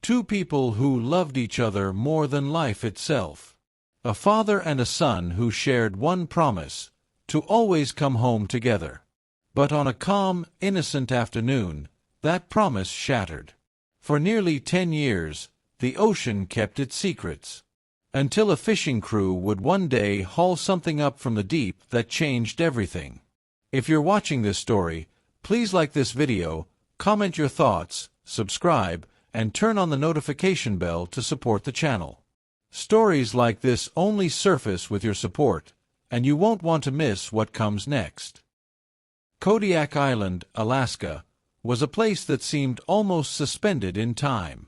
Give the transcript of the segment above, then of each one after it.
Two people who loved each other more than life itself. A father and a son who shared one promise, to always come home together. But on a calm, innocent afternoon, that promise shattered. For nearly 10 years, the ocean kept its secrets. Until a fishing crew would one day haul something up from the deep that changed everything. If you're watching this story, please like this video, comment your thoughts, subscribe, and turn on the notification bell to support the channel. Stories like this only surface with your support, and you won't want to miss what comes next. Kodiak Island, Alaska, was a place that seemed almost suspended in time.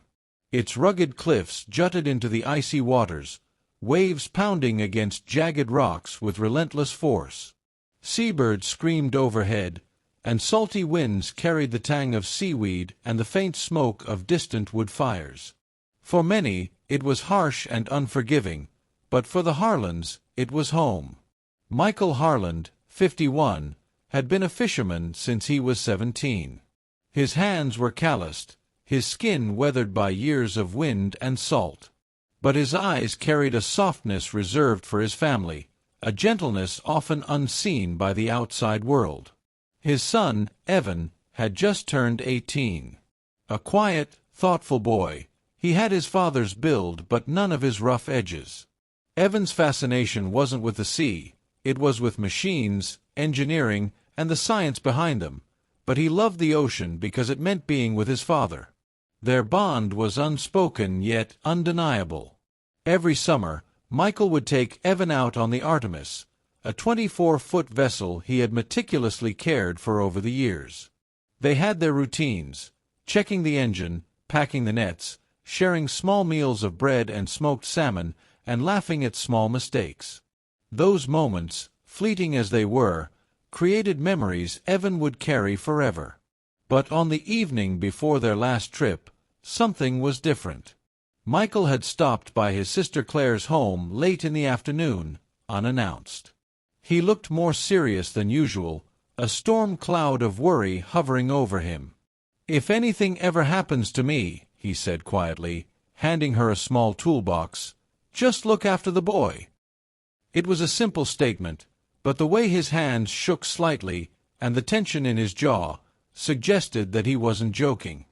Its rugged cliffs jutted into the icy waters, waves pounding against jagged rocks with relentless force. Seabirds screamed overhead, and salty winds carried the tang of seaweed and the faint smoke of distant wood fires. For many, it was harsh and unforgiving, but for the Harlands, it was home. Michael Harland, 51, had been a fisherman since he was 17. His hands were calloused, his skin weathered by years of wind and salt. But his eyes carried a softness reserved for his family, a gentleness often unseen by the outside world. His son, Evan, had just turned 18. A quiet, thoughtful boy, he had his father's build but none of his rough edges. Evan's fascination wasn't with the sea, it was with machines, engineering, and the science behind them, but he loved the ocean because it meant being with his father. Their bond was unspoken yet undeniable. Every summer, Michael would take Evan out on the Artemis, a 24-foot vessel he had meticulously cared for over the years. They had their routines, checking the engine, packing the nets, sharing small meals of bread and smoked salmon, and laughing at small mistakes. Those moments, fleeting as they were, created memories Evan would carry forever. But on the evening before their last trip, something was different. Michael had stopped by his sister Claire's home late in the afternoon, unannounced. He looked more serious than usual, a storm cloud of worry hovering over him. "If anything ever happens to me," he said quietly, handing her a small toolbox, "just look after the boy." It was a simple statement, but the way his hands shook slightly, and the tension in his jaw, suggested that he wasn't joking.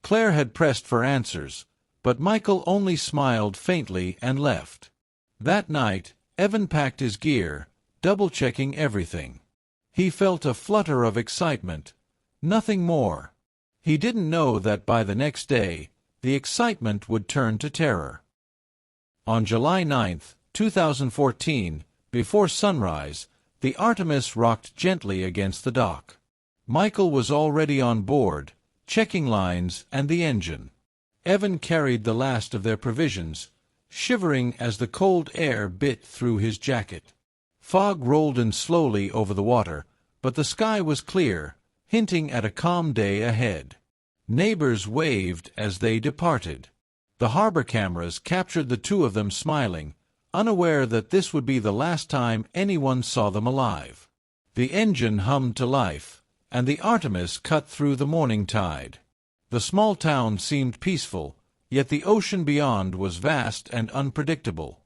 Claire had pressed for answers, but Michael only smiled faintly and left. That night, Evan packed his gear, double-checking everything. He felt a flutter of excitement, nothing more. He didn't know that by the next day, the excitement would turn to terror. On July 9, 2014, before sunrise, the Artemis rocked gently against the dock. Michael was already on board, checking lines and the engine. Evan carried the last of their provisions, shivering as the cold air bit through his jacket. Fog rolled in slowly over the water, but the sky was clear, hinting at a calm day ahead. Neighbors waved as they departed. The harbor cameras captured the two of them smiling, unaware that this would be the last time anyone saw them alive. The engine hummed to life, and the Artemis cut through the morning tide. The small town seemed peaceful, yet the ocean beyond was vast and unpredictable.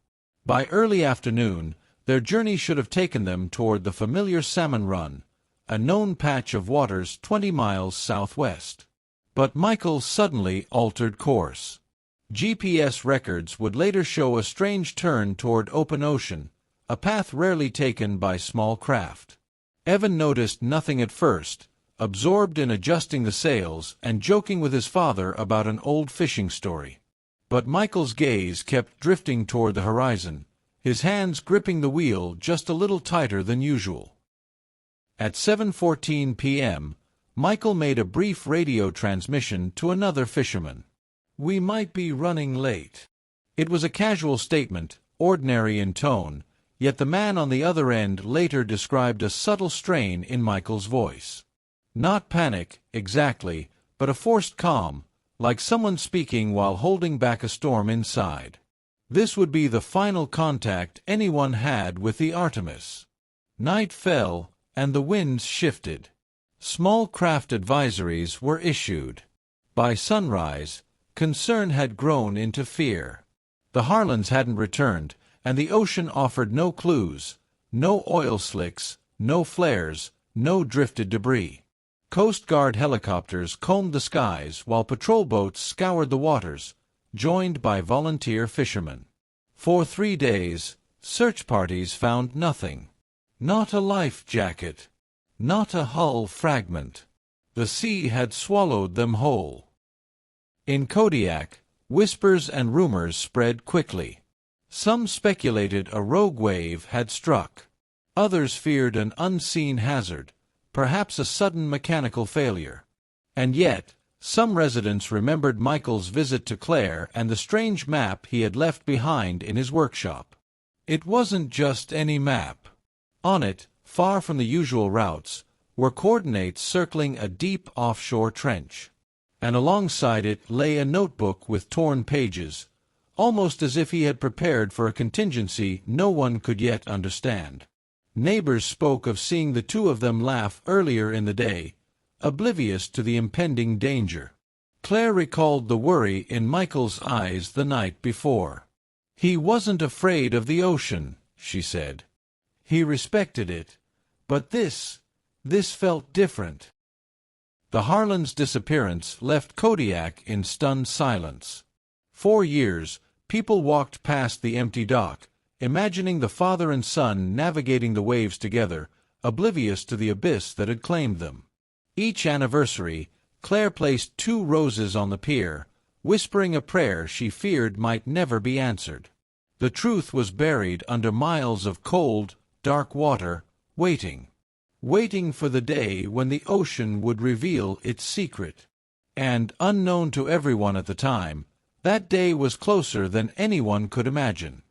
By early afternoon, their journey should have taken them toward the familiar Salmon Run, a known patch of waters 20 miles southwest. But Michael suddenly altered course. GPS records would later show a strange turn toward open ocean, a path rarely taken by small craft. Evan noticed nothing at first, absorbed in adjusting the sails and joking with his father about an old fishing story. But Michael's gaze kept drifting toward the horizon, his hands gripping the wheel just a little tighter than usual. At 7:14 p.m., Michael made a brief radio transmission to another fisherman. "We might be running late." It was a casual statement, ordinary in tone, yet the man on the other end later described a subtle strain in Michael's voice. Not panic, exactly, but a forced calm, like someone speaking while holding back a storm inside. This would be the final contact anyone had with the Artemis. Night fell, and the winds shifted. Small craft advisories were issued. By sunrise, Concern had grown into fear. The Harlands hadn't returned, and the ocean offered no clues, no oil slicks, no flares, no drifted debris. Coast Guard helicopters combed the skies while patrol boats scoured the waters, joined by volunteer fishermen. For 3 days, search parties found nothing. Not a life jacket. Not a hull fragment. The sea had swallowed them whole. In Kodiak, whispers and rumors spread quickly. Some speculated a rogue wave had struck. Others feared an unseen hazard, perhaps a sudden mechanical failure. And yet, some residents remembered Michael's visit to Claire and the strange map he had left behind in his workshop. It wasn't just any map. On it, far from the usual routes, were coordinates circling a deep offshore trench. And alongside it lay a notebook with torn pages, almost as if he had prepared for a contingency no one could yet understand. Neighbors spoke of seeing the two of them laugh earlier in the day, oblivious to the impending danger. Claire recalled the worry in Michael's eyes the night before. He wasn't afraid of the ocean, she said. He respected it. But this felt different. The Harlands' disappearance left Kodiak in stunned silence. 4 years, people walked past the empty dock, imagining the father and son navigating the waves together, oblivious to the abyss that had claimed them. Each anniversary, Claire placed 2 roses on the pier, whispering a prayer she feared might never be answered. The truth was buried under miles of cold, dark water, waiting for the day when the ocean would reveal its secret. And, unknown to everyone at the time, that day was closer than anyone could imagine.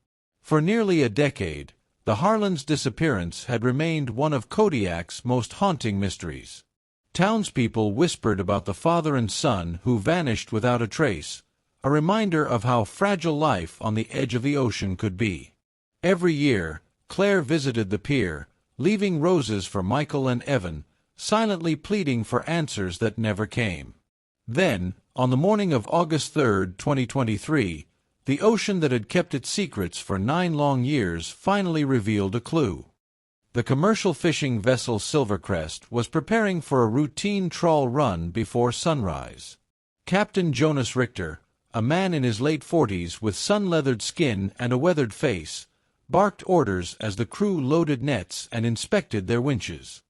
For nearly a decade, the Harlands' disappearance had remained one of Kodiak's most haunting mysteries. Townspeople whispered about the father and son who vanished without a trace, a reminder of how fragile life on the edge of the ocean could be. Every year, Claire visited the pier, leaving roses for Michael and Evan, silently pleading for answers that never came. Then, on the morning of August 3, 2023, the ocean that had kept its secrets for 9 long years finally revealed a clue. The commercial fishing vessel Silvercrest was preparing for a routine trawl run before sunrise. Captain Jonas Richter, a man in his late 40s with sun-leathered skin and a weathered face, barked orders as the crew loaded nets and inspected their winches.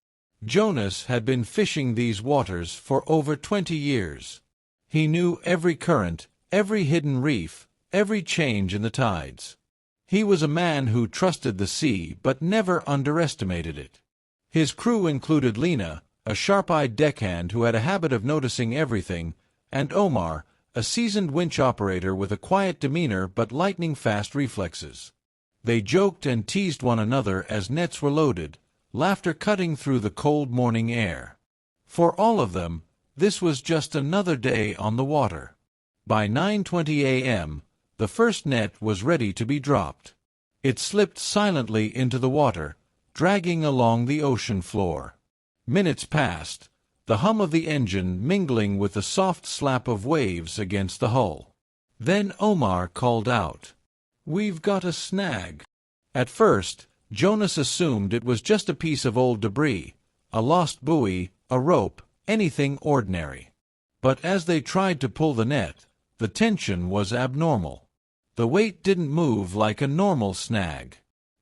Jonas had been fishing these waters for over 20 years. He knew every current, every hidden reef, every change in the tides. He was a man who trusted the sea but never underestimated it. His crew included Lena, a sharp-eyed deckhand who had a habit of noticing everything, and Omar, a seasoned winch operator with a quiet demeanor but lightning-fast reflexes. They joked and teased one another as nets were loaded, laughter cutting through the cold morning air. For all of them, this was just another day on the water. By 9:20 a.m., the first net was ready to be dropped. It slipped silently into the water, dragging along the ocean floor. Minutes passed, the hum of the engine mingling with the soft slap of waves against the hull. Then Omar called out, "We've got a snag." At first, Jonas assumed it was just a piece of old debris, a lost buoy, a rope, anything ordinary. But as they tried to pull the net, the tension was abnormal. The weight didn't move like a normal snag.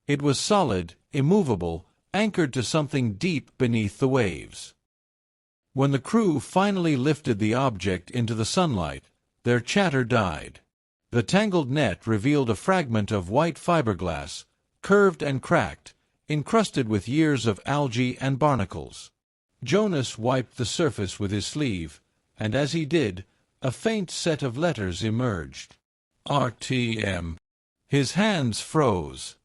It was solid, immovable, anchored to something deep beneath the waves. When the crew finally lifted the object into the sunlight, their chatter died. The tangled net revealed a fragment of white fiberglass, curved and cracked, encrusted with years of algae and barnacles. Jonas wiped the surface with his sleeve, and as he did, a faint set of letters emerged. RTM. His hands froze.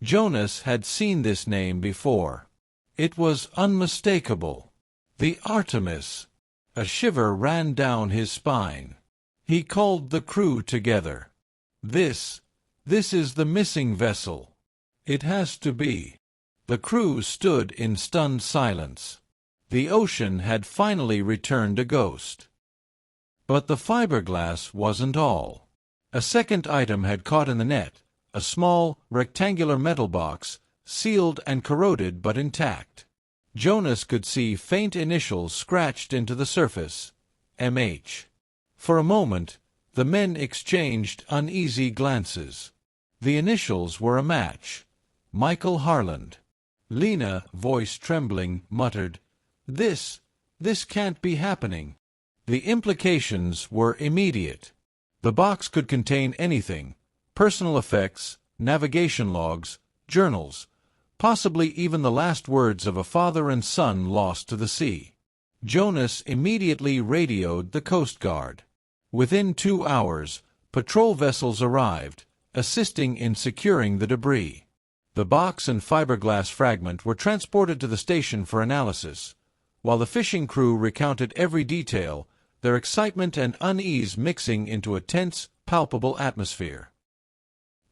Jonas had seen this name before. It was unmistakable. The Artemis. A shiver ran down his spine. He called the crew together. This is the missing vessel. It has to be." The crew stood in stunned silence. The ocean had finally returned a ghost. But the fiberglass wasn't all. A second item had caught in the net, a small, rectangular metal box, sealed and corroded but intact. Jonas could see faint initials scratched into the surface, MH. For a moment, the men exchanged uneasy glances. The initials were a match. Michael Harland. Lena, voice trembling, muttered, This can't be happening." The implications were immediate. The box could contain anything: personal effects, navigation logs, journals, possibly even the last words of a father and son lost to the sea. Jonas immediately radioed the Coast Guard. Within 2 hours, patrol vessels arrived, assisting in securing the debris. The box and fiberglass fragment were transported to the station for analysis. While the fishing crew recounted every detail, their excitement and unease mixing into a tense, palpable atmosphere.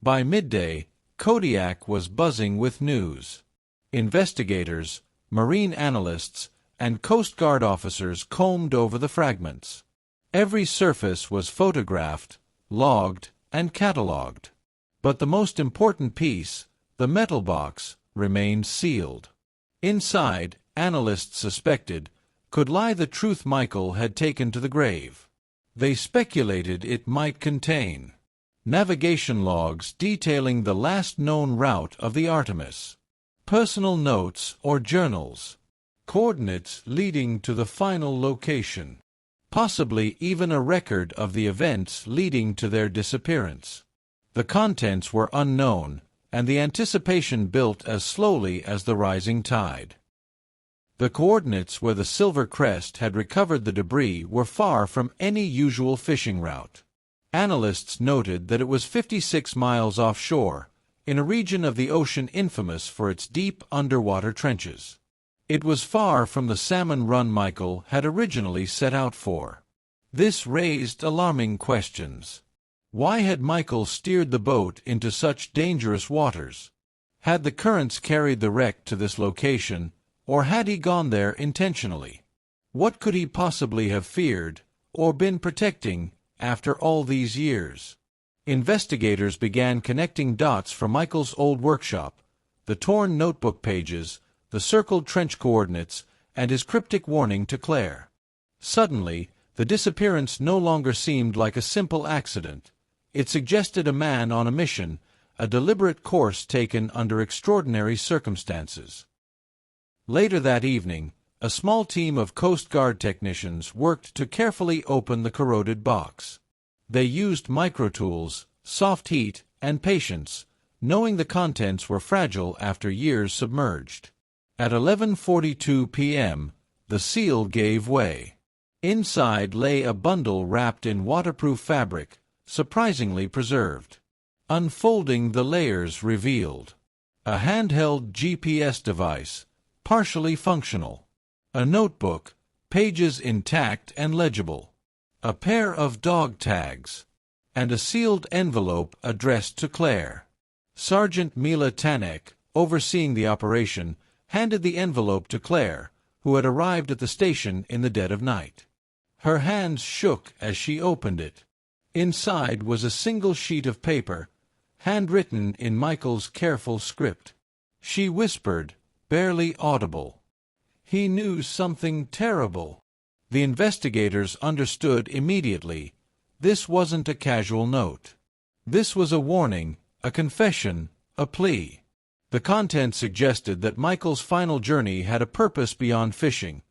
By midday, Kodiak was buzzing with news. Investigators, marine analysts, and Coast Guard officers combed over the fragments. Every surface was photographed, logged, and catalogued. But the most important piece, the metal box, remained sealed. Inside, analysts suspected, could lie the truth Michael had taken to the grave. They speculated it might contain navigation logs detailing the last known route of the Artemis, personal notes or journals, coordinates leading to the final location, possibly even a record of the events leading to their disappearance. The contents were unknown, and the anticipation built as slowly as the rising tide. The coordinates where the Silver Crest had recovered the debris were far from any usual fishing route. Analysts noted that it was 56 miles offshore, in a region of the ocean infamous for its deep underwater trenches. It was far from the salmon run Michael had originally set out for. This raised alarming questions. Why had Michael steered the boat into such dangerous waters? Had the currents carried the wreck to this location, or had he gone there intentionally? What could he possibly have feared, or been protecting, after all these years? Investigators began connecting dots from Michael's old workshop, the torn notebook pages, the circled trench coordinates, and his cryptic warning to Claire. Suddenly, the disappearance no longer seemed like a simple accident. It suggested a man on a mission, a deliberate course taken under extraordinary circumstances. Later that evening, a small team of Coast Guard technicians worked to carefully open the corroded box. They used microtools, soft heat, and patience, knowing the contents were fragile after years submerged. At 11:42 p.m., the seal gave way. Inside lay a bundle wrapped in waterproof fabric, surprisingly preserved. Unfolding the layers revealed a handheld GPS device, partially functional, a notebook, pages intact and legible, a pair of dog tags, and a sealed envelope addressed to Claire. Sergeant Mila Tanek, overseeing the operation, handed the envelope to Claire, who had arrived at the station in the dead of night. Her hands shook as she opened it. Inside was a single sheet of paper, handwritten in Michael's careful script. She whispered, barely audible, "He knew something terrible." The investigators understood immediately. This wasn't a casual note. This was a warning, a confession, a plea. The content suggested that Michael's final journey had a purpose beyond fishing,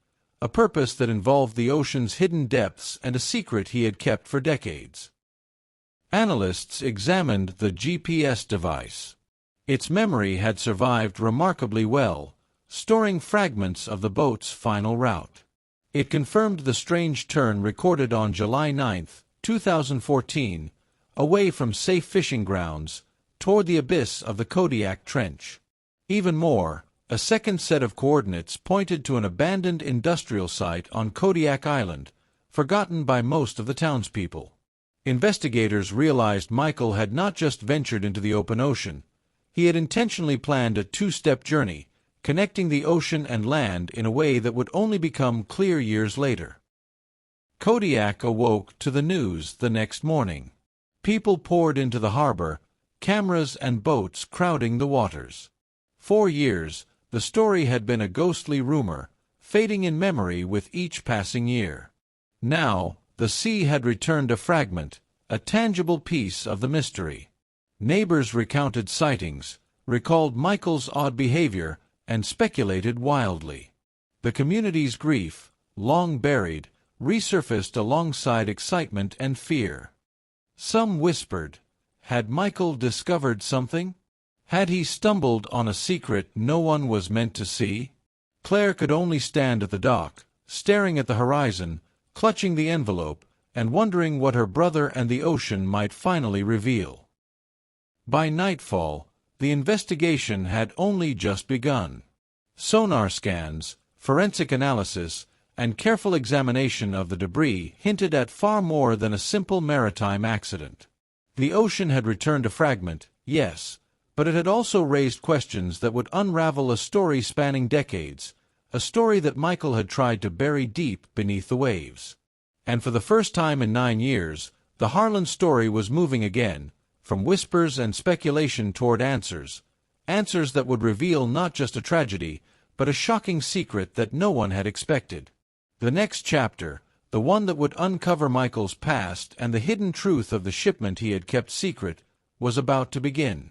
a purpose that involved the ocean's hidden depths and a secret he had kept for decades. Analysts examined the GPS device. Its memory had survived remarkably well, storing fragments of the boat's final route. It confirmed the strange turn recorded on July 9, 2014, away from safe fishing grounds, toward the abyss of the Kodiak Trench. Even more, a second set of coordinates pointed to an abandoned industrial site on Kodiak Island, forgotten by most of the townspeople. Investigators realized Michael had not just ventured into the open ocean. He had intentionally planned a two-step journey, connecting the ocean and land in a way that would only become clear years later. Kodiak awoke to the news the next morning. People poured into the harbor, cameras and boats crowding the waters. 4 years, the story had been a ghostly rumor, fading in memory with each passing year. Now, the sea had returned a fragment, a tangible piece of the mystery. Neighbors recounted sightings, recalled Michael's odd behavior, and speculated wildly. The community's grief, long buried, resurfaced alongside excitement and fear. Some whispered, had Michael discovered something? Had he stumbled on a secret no one was meant to see? Claire could only stand at the dock, staring at the horizon, clutching the envelope, and wondering what her brother and the ocean might finally reveal. By nightfall, the investigation had only just begun. Sonar scans, forensic analysis, and careful examination of the debris hinted at far more than a simple maritime accident. The ocean had returned a fragment, yes, but it had also raised questions that would unravel a story spanning decades, a story that Michael had tried to bury deep beneath the waves. And for the first time in 9 years, the Harland story was moving again, from whispers and speculation toward answers that would reveal not just a tragedy, but a shocking secret that no one had expected. The next chapter, the one that would uncover Michael's past and the hidden truth of the shipment he had kept secret, was about to begin.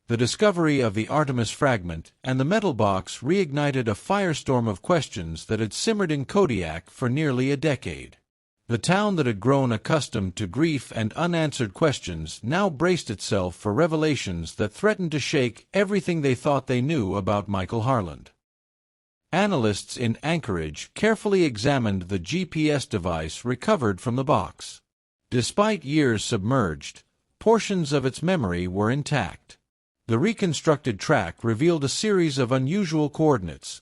The discovery of the Artemis fragment and the metal box reignited a firestorm of questions that had simmered in Kodiak for nearly a decade. The town that had grown accustomed to grief and unanswered questions now braced itself for revelations that threatened to shake everything they thought they knew about Michael Harland. Analysts in Anchorage carefully examined the GPS device recovered from the box. Despite years submerged, portions of its memory were intact. The reconstructed track revealed a series of unusual coordinates,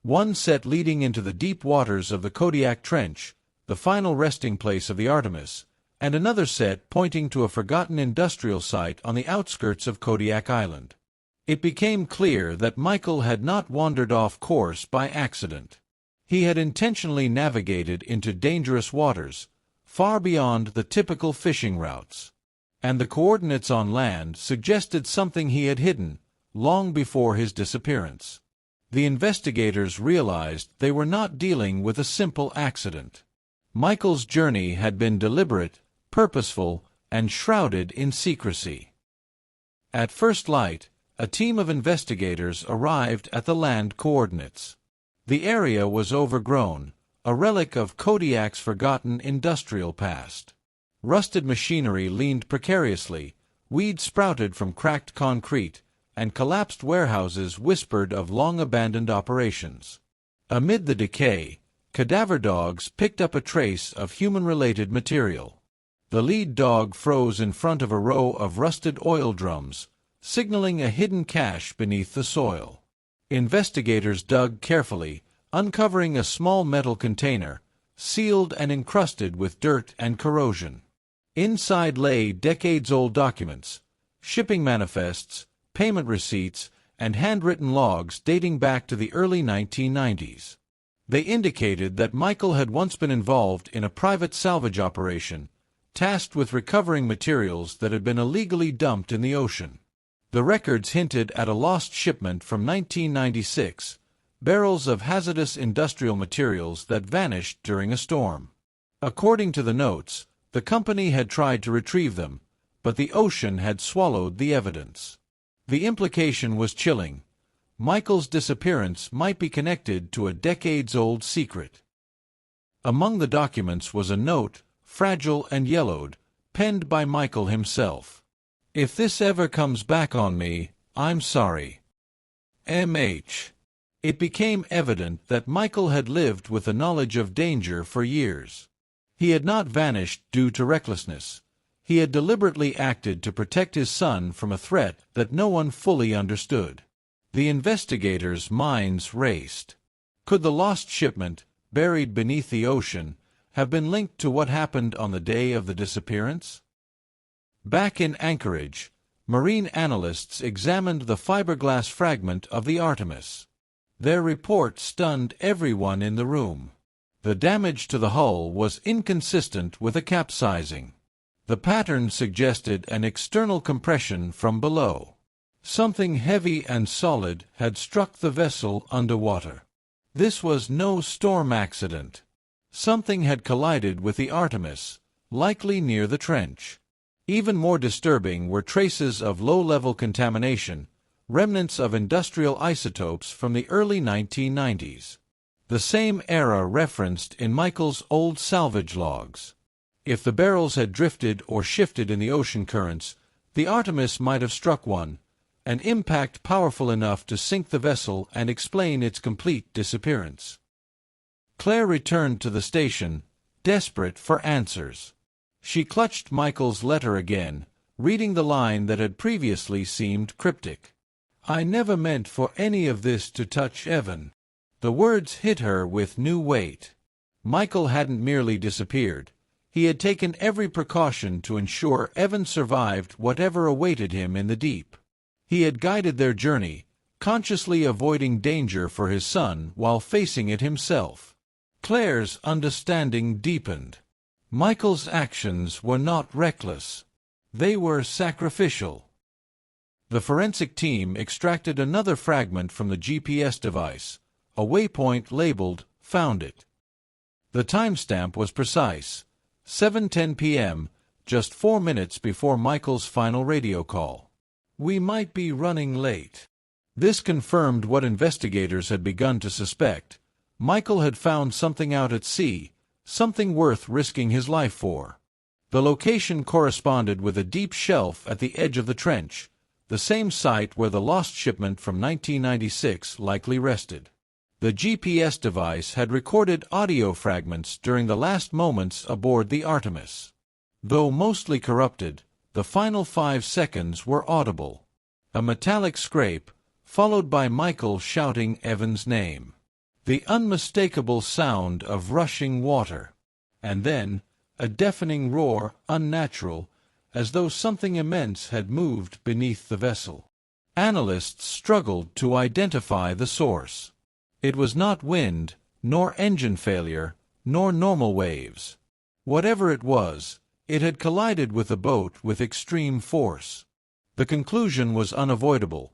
one set leading into the deep waters of the Kodiak Trench, the final resting place of the Artemis, and another set pointing to a forgotten industrial site on the outskirts of Kodiak Island. It became clear that Michael had not wandered off course by accident. He had intentionally navigated into dangerous waters, far beyond the typical fishing routes. And the coordinates on land suggested something he had hidden, long before his disappearance. The investigators realized they were not dealing with a simple accident. Michael's journey had been deliberate, purposeful, and shrouded in secrecy. At first light, a team of investigators arrived at the land coordinates. The area was overgrown, a relic of Kodiak's forgotten industrial past. Rusted machinery leaned precariously, weeds sprouted from cracked concrete, and collapsed warehouses whispered of long-abandoned operations. Amid the decay, cadaver dogs picked up a trace of human-related material. The lead dog froze in front of a row of rusted oil drums, signaling a hidden cache beneath the soil. Investigators dug carefully, uncovering a small metal container, sealed and encrusted with dirt and corrosion. Inside lay decades-old documents, shipping manifests, payment receipts, and handwritten logs dating back to the early 1990s. They indicated that Michael had once been involved in a private salvage operation, tasked with recovering materials that had been illegally dumped in the ocean. The records hinted at a lost shipment from 1996, barrels of hazardous industrial materials that vanished during a storm. According to the notes, the company had tried to retrieve them, but the ocean had swallowed the evidence. The implication was chilling. Michael's disappearance might be connected to a decades-old secret. Among the documents was a note, fragile and yellowed, penned by Michael himself. "If this ever comes back on me, I'm sorry. M.H." It became evident that Michael had lived with the knowledge of danger for years. He had not vanished due to recklessness. He had deliberately acted to protect his son from a threat that no one fully understood. The investigators' minds raced. Could the lost shipment, buried beneath the ocean, have been linked to what happened on the day of the disappearance? Back in Anchorage, marine analysts examined the fiberglass fragment of the Artemis. Their report stunned everyone in the room. The damage to the hull was inconsistent with a capsizing. The pattern suggested an external compression from below. Something heavy and solid had struck the vessel underwater. This was no storm accident. Something had collided with the Artemis, likely near the trench. Even more disturbing were traces of low-level contamination, remnants of industrial isotopes from the early 1990s. The same era referenced in Michael's old salvage logs. If the barrels had drifted or shifted in the ocean currents, the Artemis might have struck one, an impact powerful enough to sink the vessel and explain its complete disappearance. Claire returned to the station, desperate for answers. She clutched Michael's letter again, reading the line that had previously seemed cryptic. "I never meant for any of this to touch Evan." The words hit her with new weight. Michael hadn't merely disappeared. He had taken every precaution to ensure Evan survived whatever awaited him in the deep. He had guided their journey, consciously avoiding danger for his son while facing it himself. Claire's understanding deepened. Michael's actions were not reckless. They were sacrificial. The forensic team extracted another fragment from the GPS device. A waypoint labeled "Found it." The timestamp was precise, 7:10 p.m., just 4 minutes before Michael's final radio call. "We might be running late." This confirmed what investigators had begun to suspect. Michael had found something out at sea, something worth risking his life for. The location corresponded with a deep shelf at the edge of the trench, the same site where the lost shipment from 1996 likely rested. The GPS device had recorded audio fragments during the last moments aboard the Artemis. Though mostly corrupted, the final 5 seconds were audible. A metallic scrape, followed by Michael shouting Evan's name. The unmistakable sound of rushing water. And then, a deafening roar, unnatural, as though something immense had moved beneath the vessel. Analysts struggled to identify the source. It was not wind, nor engine failure, nor normal waves. Whatever it was, it had collided with the boat with extreme force. The conclusion was unavoidable.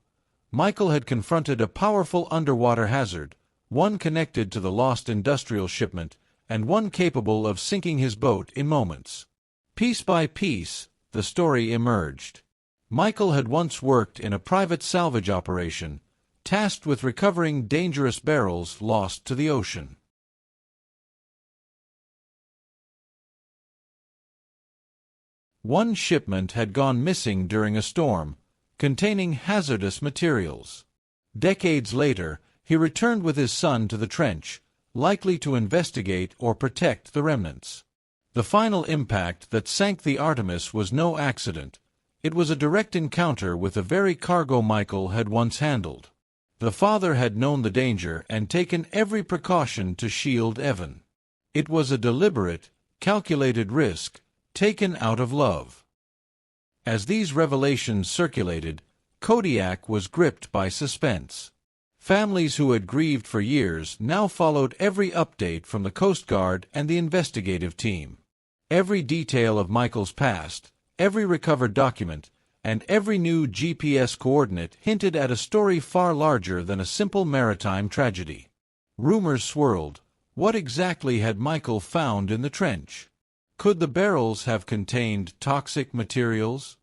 Michael had confronted a powerful underwater hazard, one connected to the lost industrial shipment, and one capable of sinking his boat in moments. Piece by piece, the story emerged. Michael had once worked in a private salvage operation, tasked with recovering dangerous barrels lost to the ocean. One shipment had gone missing during a storm, containing hazardous materials. Decades later, he returned with his son to the trench, likely to investigate or protect the remnants. The final impact that sank the Artemis was no accident. It was a direct encounter with the very cargo Michael had once handled. The father had known the danger and taken every precaution to shield Evan. It was a deliberate, calculated risk, taken out of love. As these revelations circulated, Kodiak was gripped by suspense. Families who had grieved for years now followed every update from the Coast Guard and the investigative team. Every detail of Michael's past, every recovered document, and every new GPS coordinate hinted at a story far larger than a simple maritime tragedy. Rumors swirled. What exactly had Michael found in the trench? Could the barrels have contained toxic materials?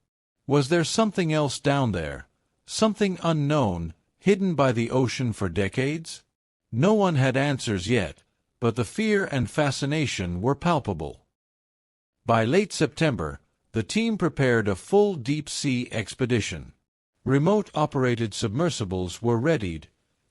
Was there something else down there, something unknown, hidden by the ocean for decades? No one had answers yet, but the fear and fascination were palpable. By late September, the team prepared a full deep-sea expedition. Remote-operated submersibles were readied,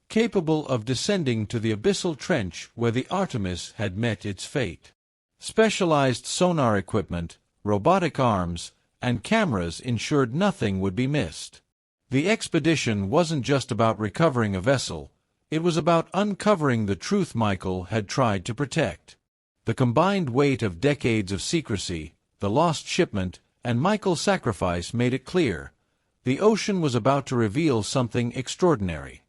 capable of descending to the abyssal trench where the Artemis had met its fate. Specialized sonar equipment, robotic arms, and cameras ensured nothing would be missed. The expedition wasn't just about recovering a vessel, it was about uncovering the truth Michael had tried to protect. The combined weight of decades of secrecy, the lost shipment, and Michael's sacrifice made it clear. The ocean was about to reveal something extraordinary.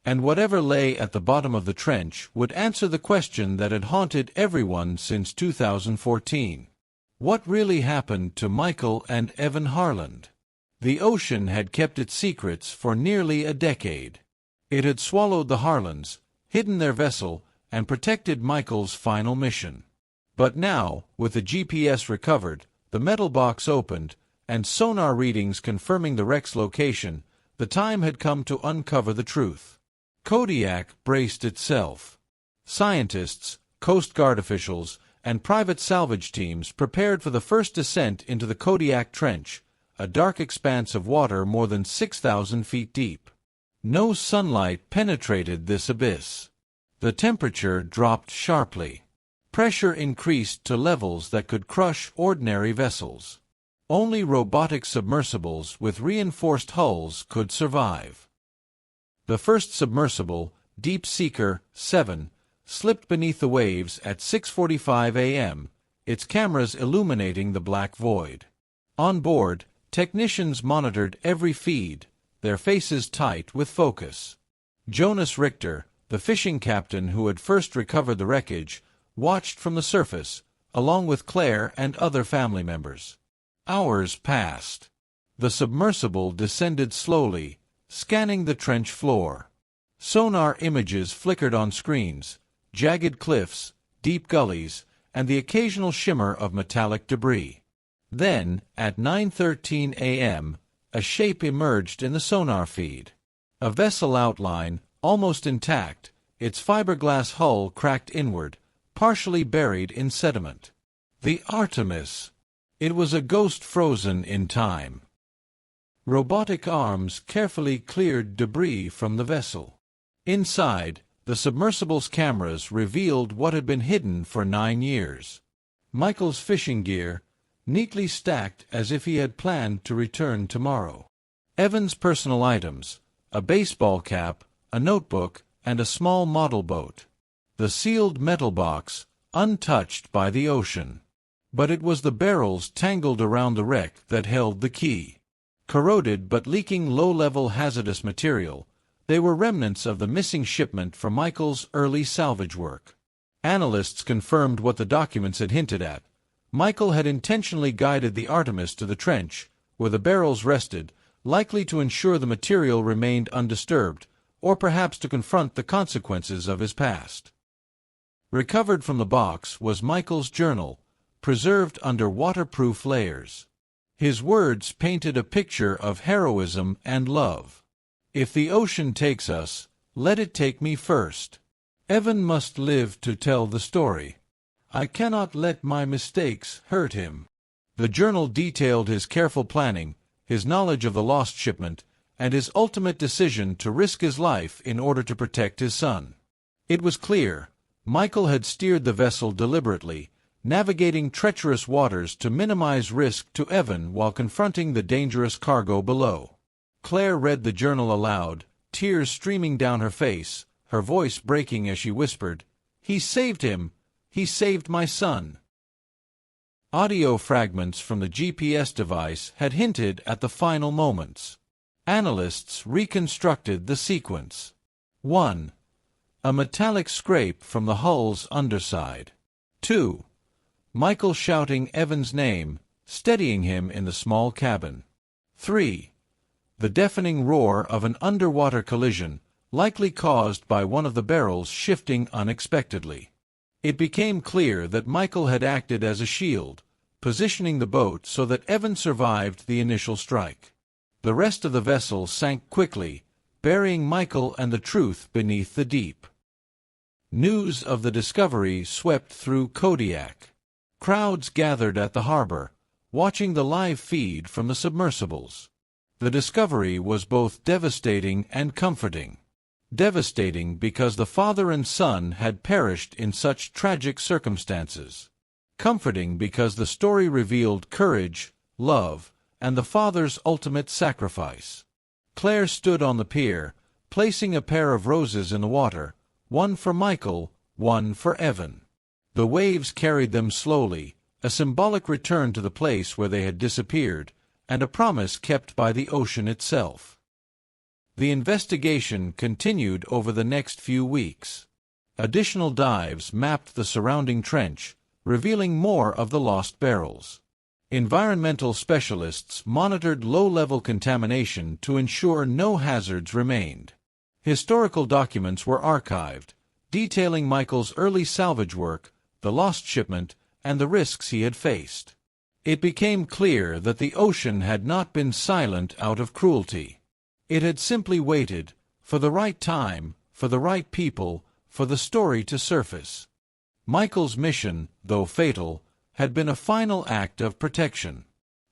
And whatever lay at the bottom of the trench would answer the question that had haunted everyone since 2014. What really happened to Michael and Evan Harland? The ocean had kept its secrets for nearly a decade. It had swallowed the Harlands, hidden their vessel, and protected Michael's final mission. But now, with the GPS recovered, the metal box opened, and sonar readings confirming the wreck's location, the time had come to uncover the truth. Kodiak braced itself. Scientists, Coast Guard officials, and private salvage teams prepared for the first descent into the Kodiak Trench, a dark expanse of water more than 6,000 feet deep. No sunlight penetrated this abyss. The temperature dropped sharply. Pressure increased to levels that could crush ordinary vessels. Only robotic submersibles with reinforced hulls could survive. The first submersible, Deep Seeker 7, slipped beneath the waves at 6:45 a.m., its cameras illuminating the black void. On board, technicians monitored every feed, their faces tight with focus. Jonas Richter, the fishing captain who had first recovered the wreckage, watched from the surface, along with Claire and other family members. Hours passed. The submersible descended slowly, scanning the trench floor. Sonar images flickered on screens, jagged cliffs, deep gullies, and the occasional shimmer of metallic debris. Then, at 9:13 a.m., a shape emerged in the sonar feed. A vessel outline, almost intact, its fiberglass hull cracked inward, partially buried in sediment. The Artemis. It was a ghost frozen in time. Robotic arms carefully cleared debris from the vessel. Inside, the submersible's cameras revealed what had been hidden for 9 years. Michael's fishing gear, neatly stacked as if he had planned to return tomorrow. Evan's personal items, a baseball cap, a notebook, and a small model boat. The sealed metal box, untouched by the ocean. But it was the barrels tangled around the wreck that held the key. Corroded but leaking low-level hazardous material, they were remnants of the missing shipment from Michael's early salvage work. Analysts confirmed what the documents had hinted at. Michael had intentionally guided the Artemis to the trench, where the barrels rested, likely to ensure the material remained undisturbed, or perhaps to confront the consequences of his past. Recovered from the box was Michael's journal, preserved under waterproof layers. His words painted a picture of heroism and love. If the ocean takes us, let it take me first. Evan must live to tell the story. I cannot let my mistakes hurt him. The journal detailed his careful planning, his knowledge of the lost shipment, and his ultimate decision to risk his life in order to protect his son. It was clear, Michael had steered the vessel deliberately, navigating treacherous waters to minimize risk to Evan while confronting the dangerous cargo below. Claire read the journal aloud, tears streaming down her face, her voice breaking as she whispered, "He saved him! He saved my son!" Audio fragments from the GPS device had hinted at the final moments. Analysts reconstructed the sequence. 1. A metallic scrape from the hull's underside. 2. Michael shouting Evan's name, steadying him in the small cabin. 3. The deafening roar of an underwater collision, likely caused by one of the barrels shifting unexpectedly. It became clear that Michael had acted as a shield, positioning the boat so that Evan survived the initial strike. The rest of the vessel sank quickly, burying Michael and the truth beneath the deep. News of the discovery swept through Kodiak. Crowds gathered at the harbor, watching the live feed from the submersibles. The discovery was both devastating and comforting. Devastating because the father and son had perished in such tragic circumstances. Comforting because the story revealed courage, love, and the father's ultimate sacrifice. Claire stood on the pier, placing a pair of roses in the water, one for Michael, one for Evan. The waves carried them slowly, a symbolic return to the place where they had disappeared, and a promise kept by the ocean itself. The investigation continued over the next few weeks. Additional dives mapped the surrounding trench, revealing more of the lost barrels. Environmental specialists monitored low-level contamination to ensure no hazards remained. Historical documents were archived, detailing Michael's early salvage work, the lost shipment, and the risks he had faced. It became clear that the ocean had not been silent out of cruelty. It had simply waited, for the right time, for the right people, for the story to surface. Michael's mission, though fatal, had been a final act of protection.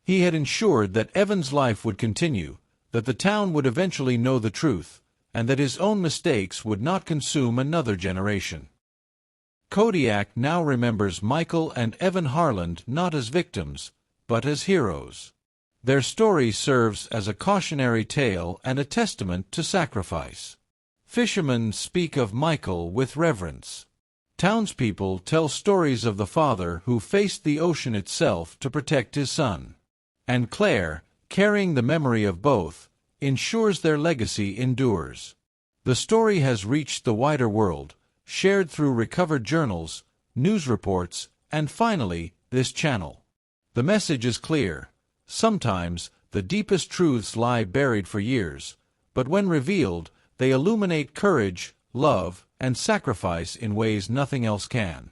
He had ensured that Evan's life would continue, that the town would eventually know the truth, and that his own mistakes would not consume another generation. Kodiak now remembers Michael and Evan Harland not as victims, but as heroes. Their story serves as a cautionary tale and a testament to sacrifice. Fishermen speak of Michael with reverence. Townspeople tell stories of the father who faced the ocean itself to protect his son. And Claire, carrying the memory of both, ensures their legacy endures. The story has reached the wider world, shared through recovered journals, news reports, and finally, this channel. The message is clear. Sometimes, the deepest truths lie buried for years, but when revealed, they illuminate courage, love, and sacrifice in ways nothing else can.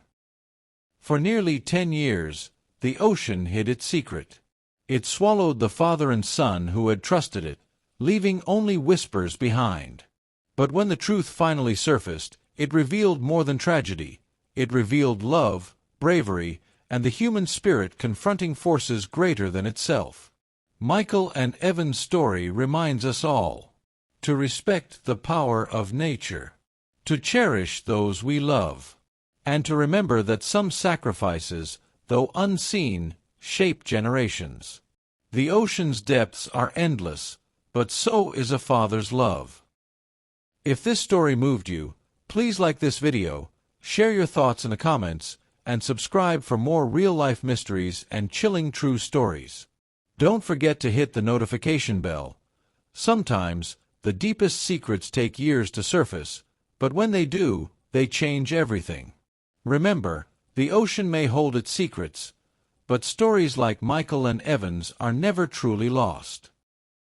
For nearly 10 years, the ocean hid its secret. It swallowed the father and son who had trusted it, leaving only whispers behind. But when the truth finally surfaced, it revealed more than tragedy. It revealed love, bravery, and the human spirit confronting forces greater than itself. Michael and Evan's story reminds us all to respect the power of nature, to cherish those we love, and to remember that some sacrifices, though unseen, shape generations. The ocean's depths are endless, but so is a father's love. If this story moved you, please like this video, share your thoughts in the comments, and subscribe for more real-life mysteries and chilling true stories. Don't forget to hit the notification bell. Sometimes, the deepest secrets take years to surface, but when they do, they change everything. Remember, the ocean may hold its secrets, but stories like Michael and Evan's are never truly lost.